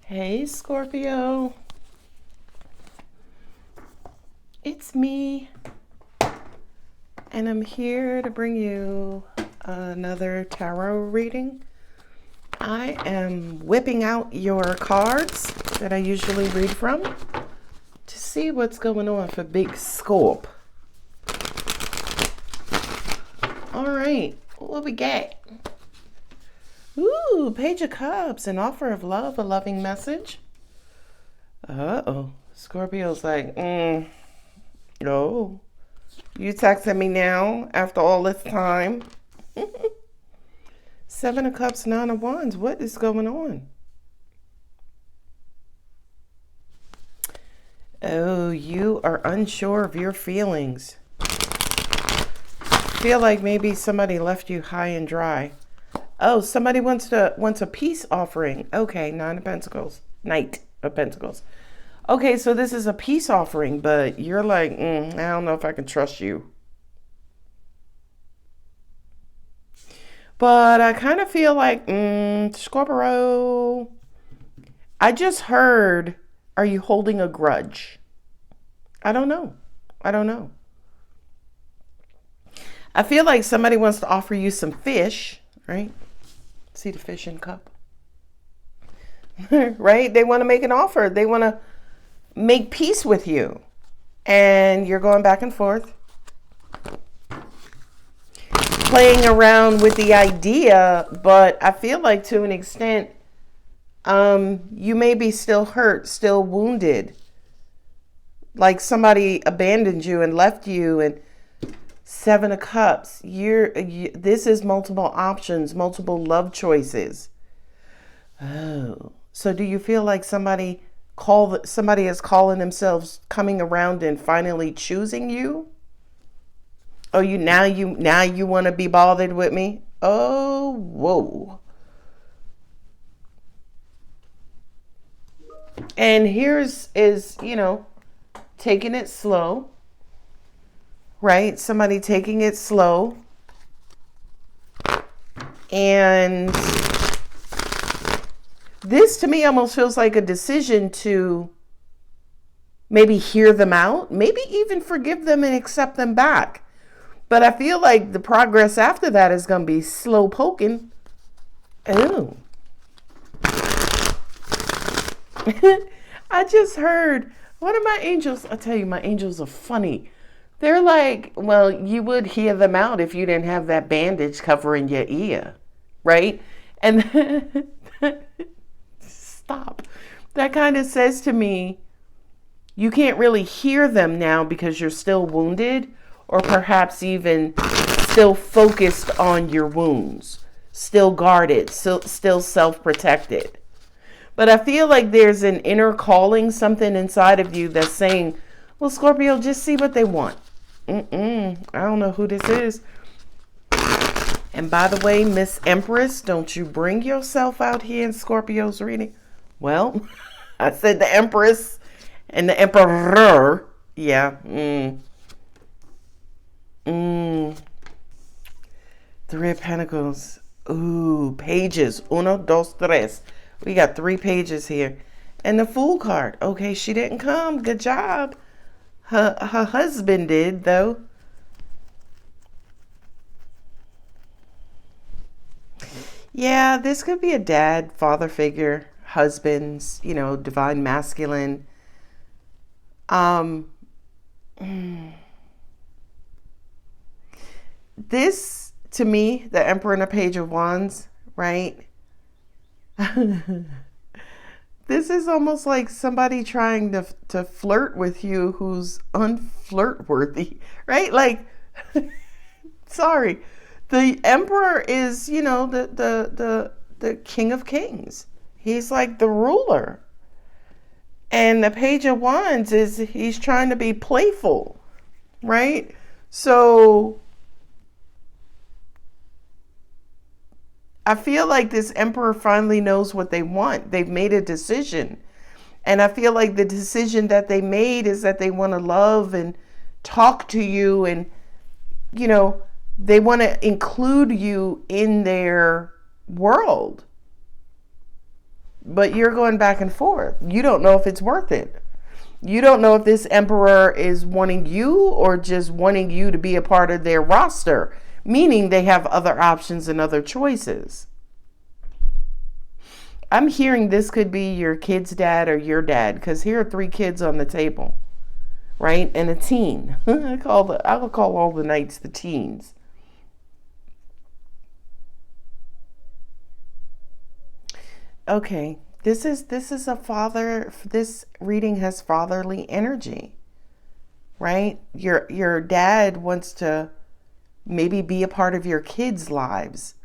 Hey Scorpio, it's me, and I'm here to bring you another tarot reading. I am whipping out your cards that I usually read from to see what's going on for Big Scorp. All right, what we got? Ooh, Page of Cups, an offer of love, a loving message. Uh-oh. Scorpio's like, no. You texting me now after all this time? Seven of Cups, Nine of Wands. What is going on? Oh, you are unsure of your feelings. Feel like maybe somebody left you high and dry. Oh, somebody wants a peace offering. Okay, Nine of Pentacles. Knight of Pentacles. Okay, so this is a peace offering, but you're like, I don't know if I can trust you. But I kind of feel like, Scorpio, I just heard, are you holding a grudge? I don't know. I feel like somebody wants to offer you some fish, right? See the fishing cup? Right? They want to make an offer. They want to make peace with you. And you're going back and forth, playing around with the idea, but I feel like to an extent, you may be still hurt, still wounded. Like somebody abandoned you and left you, and Seven of Cups. This is multiple options, multiple love choices. Oh, so do you feel like somebody is calling themselves coming around and finally choosing you? Oh, now you want to be bothered with me? Oh, whoa. And here's taking it slow. Right? Somebody taking it slow. And this to me almost feels like a decision to maybe hear them out, maybe even forgive them and accept them back. But I feel like the progress after that is going to be slow poking. Oh. I just heard one of my angels. I tell you, my angels are funny. They're like, well, you would hear them out if you didn't have that bandage covering your ear, right? And stop. That kind of says to me, you can't really hear them now because you're still wounded, or perhaps even still focused on your wounds, still guarded, still self-protected. But I feel like there's an inner calling, something inside of you that's saying, well, Scorpio, just see what they want. I don't know who this is. And by the way, Miss Empress, don't you bring yourself out here in Scorpio's reading. Well, I said the Empress and the Emperor. Yeah. Three of Pentacles. Ooh, pages. Uno, dos, tres. We got 3 pages here. And the Fool card. Okay, she didn't come. Good job. Her husband did, though. Yeah, this could be a dad, father figure, husbands, divine masculine. This, to me, the Emperor and the Page of Wands, right? This is almost like somebody trying to flirt with you who's unflirt-worthy, right? Like, sorry. The Emperor is, the King of Kings. He's like the ruler. And the Page of Wands he's trying to be playful, right? So I feel like this Emperor finally knows what they want. They've made a decision. And I feel like the decision that they made is that they want to love and talk to you, and, they want to include you in their world. but you're going back and forth. You don't know if it's worth it. You don't know if this emperor is wanting you or just wanting you to be a part of their roster, meaning they have other options and other choices. I'm hearing this could be your kid's dad or your dad, because here are 3 kids on the table, right? And a teen. I'll call all the knights the teens. Okay, this is a father. This reading has fatherly energy, right? Your dad wants to maybe be a part of your kids' lives.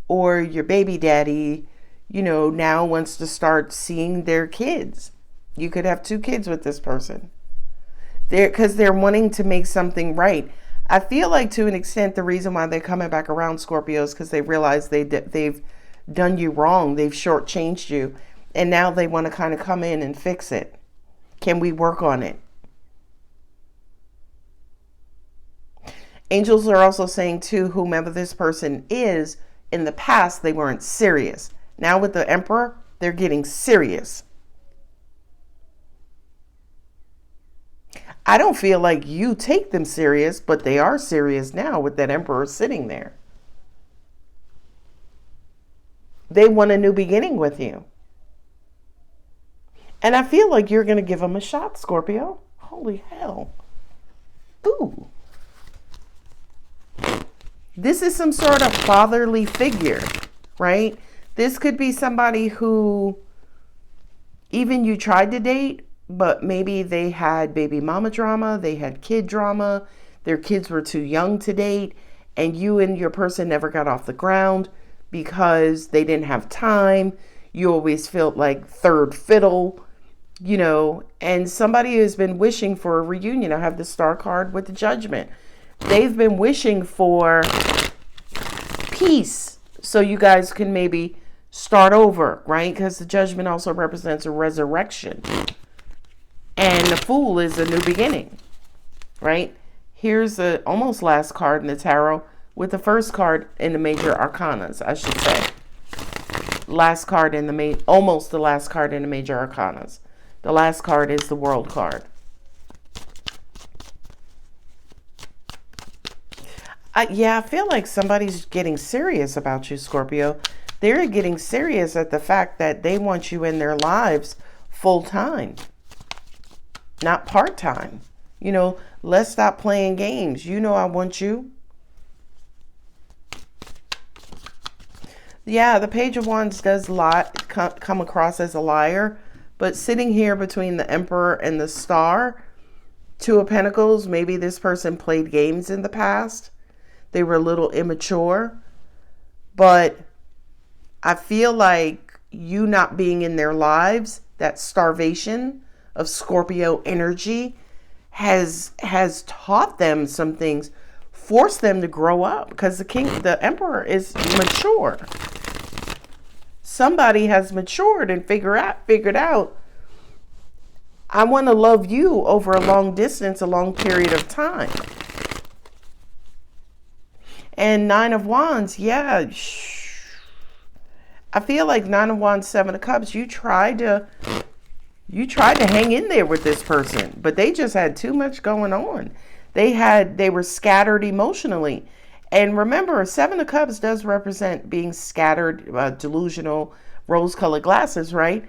Or your baby daddy, now wants to start seeing their kids. You could have 2 kids with this person. Because they're wanting to make something right. I feel like to an extent the reason why they're coming back around, Scorpio, is because they realize they've done you wrong. They've shortchanged you. And now they want to kind of come in and fix it. Can we work on it? Angels are also saying, too, whomever this person is, in the past, they weren't serious. Now with the Emperor, they're getting serious. I don't feel like you take them serious, but they are serious now with that Emperor sitting there. They want a new beginning with you. And I feel like you're going to give them a shot, Scorpio. Holy hell. Ooh. This is some sort of fatherly figure, right? This could be somebody who even you tried to date, but maybe they had baby mama drama, they had kid drama, their kids were too young to date, and you and your person never got off the ground because they didn't have time. You always felt like third fiddle, and somebody has been wishing for a reunion. I have the Star card with the Judgment. They've been wishing for peace so you guys can maybe start over, right? Because the Judgment also represents a resurrection. And the Fool is a new beginning, right? Here's the almost last card in the tarot with the first card in the major arcanas, I should say. Last card in the almost the last card in the major arcanas. The last card is the World card. I feel like somebody's getting serious about you, Scorpio. They're getting serious at the fact that they want you in their lives full time, not part time. Let's stop playing games. I want you. Yeah, the Page of Wands does come across as a liar, but sitting here between the Emperor and the Star, 2 of Pentacles, maybe this person played games in the past. They were a little immature, but I feel like you not being in their lives, that starvation of Scorpio energy has taught them some things, forced them to grow up, because the Emperor is mature. Somebody has matured and figured out, I want to love you over a long distance, a long period of time. And 9 of Wands, yeah. I feel like 9 of Wands, 7 of Cups, you tried to hang in there with this person, but they just had too much going on. They were scattered emotionally. And remember, 7 of Cups does represent being scattered, delusional, rose-colored glasses, right?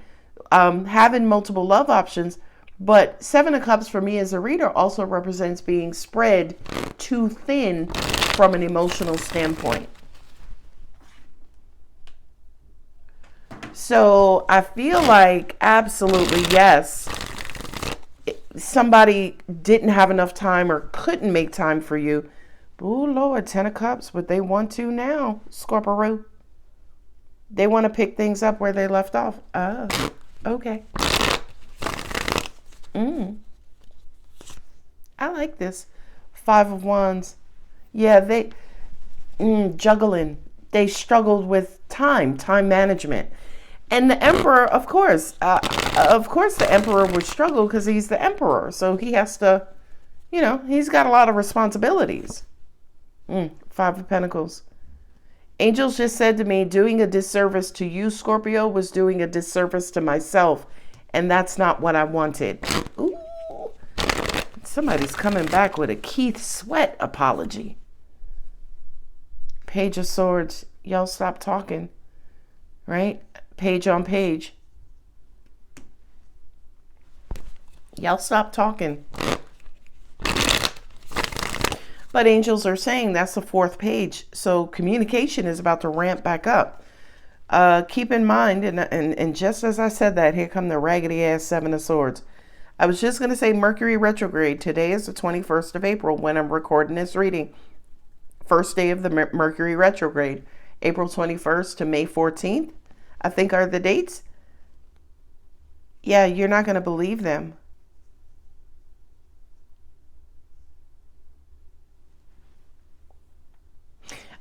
Having multiple love options. But 7 of Cups for me as a reader also represents being spread too thin from an emotional standpoint. So I feel like absolutely yes, somebody didn't have enough time or couldn't make time for you. Oh Lord, 10 of Cups, but they want to now, Scorpio. They want to pick things up where they left off. Oh, okay. I like this. 5 of Wands. Yeah, they juggling. They struggled with time management. And the Emperor, of course the Emperor would struggle because he's the Emperor. So he has to, he's got a lot of responsibilities. 5 of Pentacles. Angels just said to me, doing a disservice to you, Scorpio, was doing a disservice to myself. And that's not what I wanted. Ooh, somebody's coming back with a Keith Sweat apology. Page of Swords. Y'all stop talking. Right? Page on page. Y'all stop talking. But angels are saying that's the fourth page. So communication is about to ramp back up. Keep in mind, and just as I said that, here come the raggedy ass Seven of Swords. I was just going to say Mercury retrograde. Today is the 21st of April when I'm recording this reading. First day of the Mercury retrograde. April 21st to May 14th, I think are the dates. Yeah, you're not going to believe them.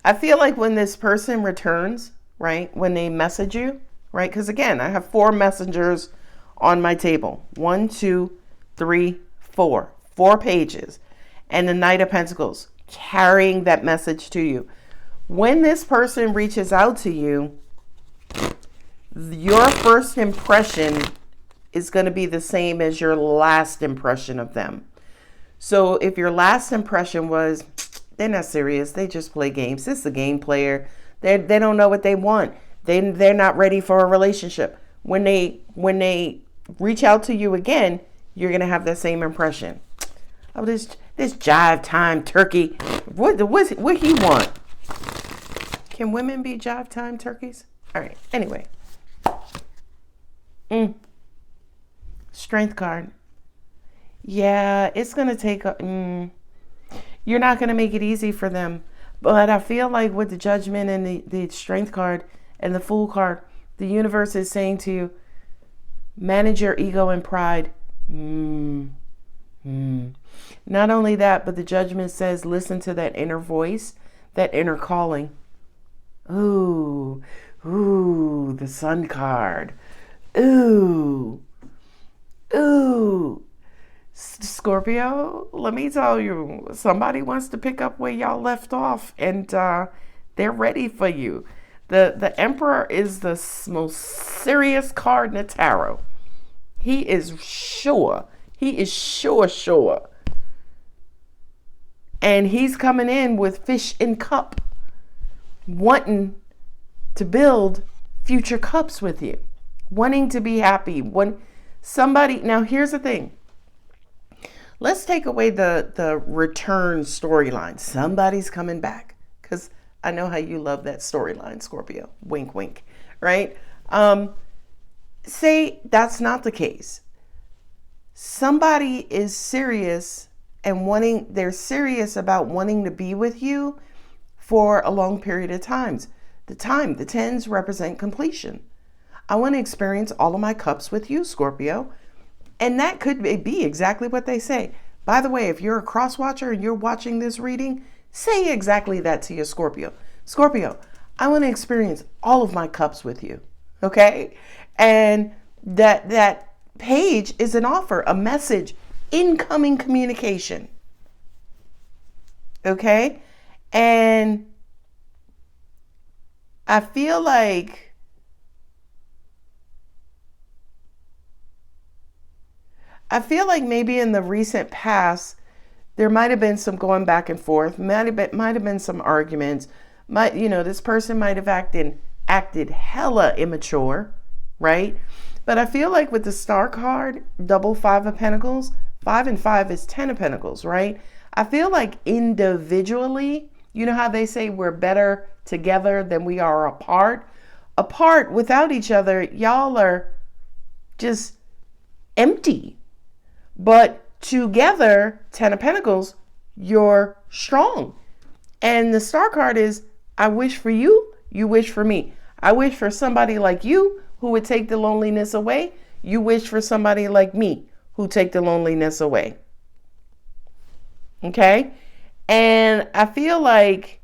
I feel like when this person returns, right, when they message you, right, because again, I have 4 messengers on my table. 1, 2, 3, 4. 4 pages. And the Knight of Pentacles carrying that message to you. When this person reaches out to you, your first impression is going to be the same as your last impression of them. So if your last impression was, they're not serious, they just play games, this is a game player, they don't know what they want, they're not ready for a relationship. When they reach out to you again, you're going to have that same impression. Oh, this jive time turkey, what he want? Can women be jive time turkeys? All right, anyway. Strength card. Yeah, it's going to take you're not going to make it easy for them. But I feel like with the Judgment and the Strength card and the Fool card, the universe is saying to you, manage your ego and pride. Not only that, but the Judgment says, listen to that inner voice, that inner calling. Ooh, the Sun card. Ooh. Scorpio, let me tell you, somebody wants to pick up where y'all left off, and they're ready for you. The Emperor is the most serious card in the tarot. He is sure. He is sure. And he's coming in with fish in cup, wanting to build future cups with you, wanting to be happy. Now here's the thing. Let's take away the return storyline. Somebody's coming back, because I know how you love that storyline, Scorpio. Wink, wink, right? Say that's not the case. Somebody is serious and they're serious about wanting to be with you for a long period of times. The 10s represent completion. I want to experience all of my cups with you, Scorpio. And that could be exactly what they say. By the way, if you're a cross watcher and you're watching this reading, say exactly that to your Scorpio. Scorpio, I want to experience all of my cups with you. Okay? And that page is an offer, a message, incoming communication. Okay? And I feel like maybe in the recent past, there might have been some going back and forth, might have been some arguments. This person might have acted hella immature, right? But I feel like with the Star card, double 5 of Pentacles, 5 and 5 is 10 of Pentacles, right? I feel like individually, you know how they say we're better together than we are apart? Apart, without each other, y'all are just empty. But together, 10 of Pentacles, you're strong. And the Star card is, I wish for you, you wish for me. I wish for somebody like you who would take the loneliness away. You wish for somebody like me who take the loneliness away. Okay? And I feel like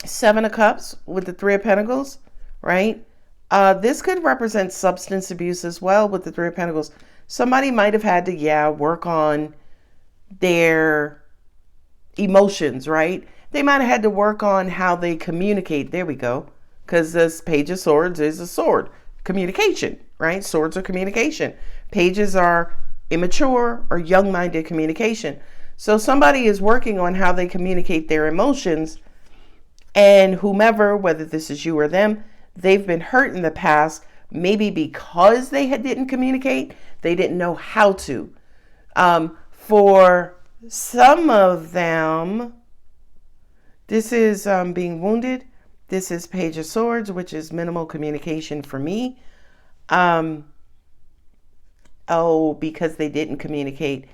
7 of Cups with the 3 of Pentacles, right? This could represent substance abuse as well with the 3 of Pentacles. Somebody might have had to, work on their emotions, right? They might have had to work on how they communicate. There we go. Because this Page of Swords is a sword. Communication, right? Swords are communication. Pages are immature or young-minded communication. So somebody is working on how they communicate their emotions, and whomever, whether this is you or them, they've been hurt in the past, maybe because they didn't communicate, they didn't know how to. For some of them, this is being wounded. This is Page of Swords, which is minimal communication for me. Because they didn't communicate,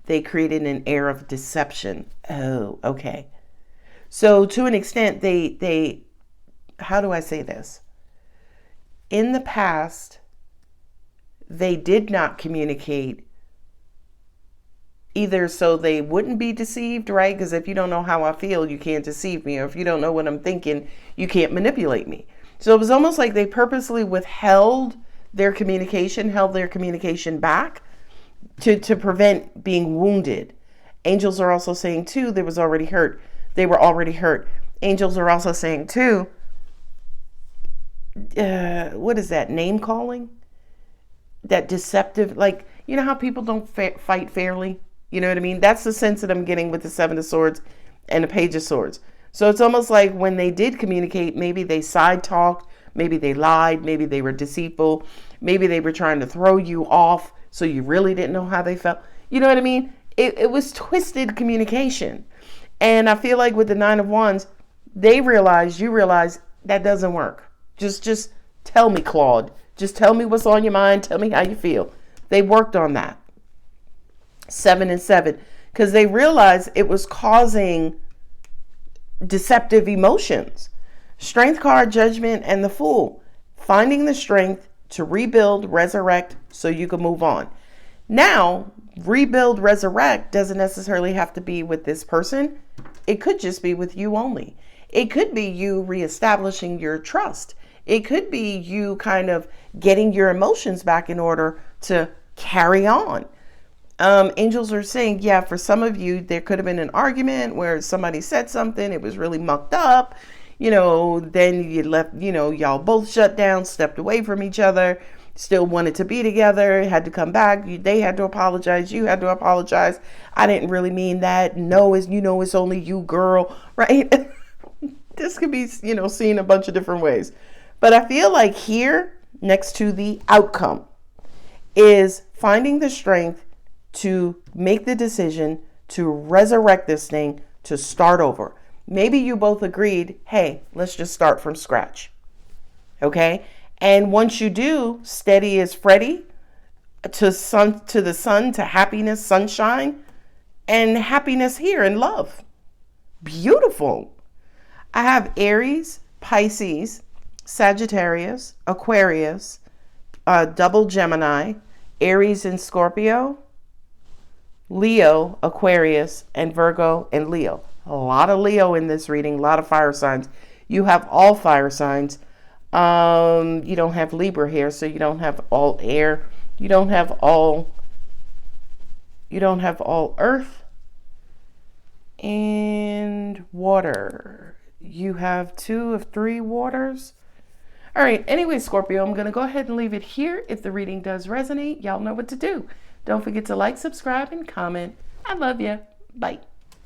they created an air of deception. Oh, okay. So to an extent, they how do I say this? In the past, they did not communicate either so they wouldn't be deceived, right? Because if you don't know how I feel, you can't deceive me. Or if you don't know what I'm thinking, you can't manipulate me. So it was almost like they purposely held their communication back to prevent being wounded. Angels are also saying too, they were already hurt. Angels are also saying too, what is that, name calling? That deceptive, like, you know how people don't fight fairly? You know what I mean? That's the sense that I'm getting with the Seven of Swords and the Page of Swords. So it's almost like when they did communicate, maybe they side talked, maybe they lied, maybe they were deceitful, maybe they were trying to throw you off so you really didn't know how they felt. You know what I mean? It was twisted communication. And I feel like with the Nine of Wands, you realize that doesn't work. Just tell me, Claude. Just tell me what's on your mind. Tell me how you feel. They worked on that. 7 and 7. Because they realized it was causing deceptive emotions. Strength card, Judgment, and the Fool. Finding the strength to rebuild, resurrect, so you can move on. Now, rebuild, resurrect doesn't necessarily have to be with this person. It could just be with you only. It could be you reestablishing your trust. It could be you kind of getting your emotions back in order to carry on. Angels are saying, yeah, for some of you, there could have been an argument where somebody said something, it was really mucked up, then you left, y'all both shut down, stepped away from each other, still wanted to be together, had to come back. They had to apologize. You had to apologize. I didn't really mean that. No, it's only you, girl, right? This could be, seen a bunch of different ways. But I feel like here, next to the outcome, is finding the strength to make the decision to resurrect this thing, to start over. Maybe you both agreed, hey, let's just start from scratch. Okay? And once you do, steady as Freddy, to the sun, to happiness, sunshine, and happiness here in love. Beautiful. I have Aries, Pisces, Sagittarius, Aquarius, double Gemini, Aries and Scorpio, Leo, Aquarius, and Virgo and Leo. A lot of Leo in this reading, a lot of fire signs. You have all fire signs. You don't have Libra here, so you don't have all air. You don't have all earth and water. You have 2 of 3 waters. All right. Anyway, Scorpio, I'm going to go ahead and leave it here. If the reading does resonate, y'all know what to do. Don't forget to like, subscribe, and comment. I love you. Bye.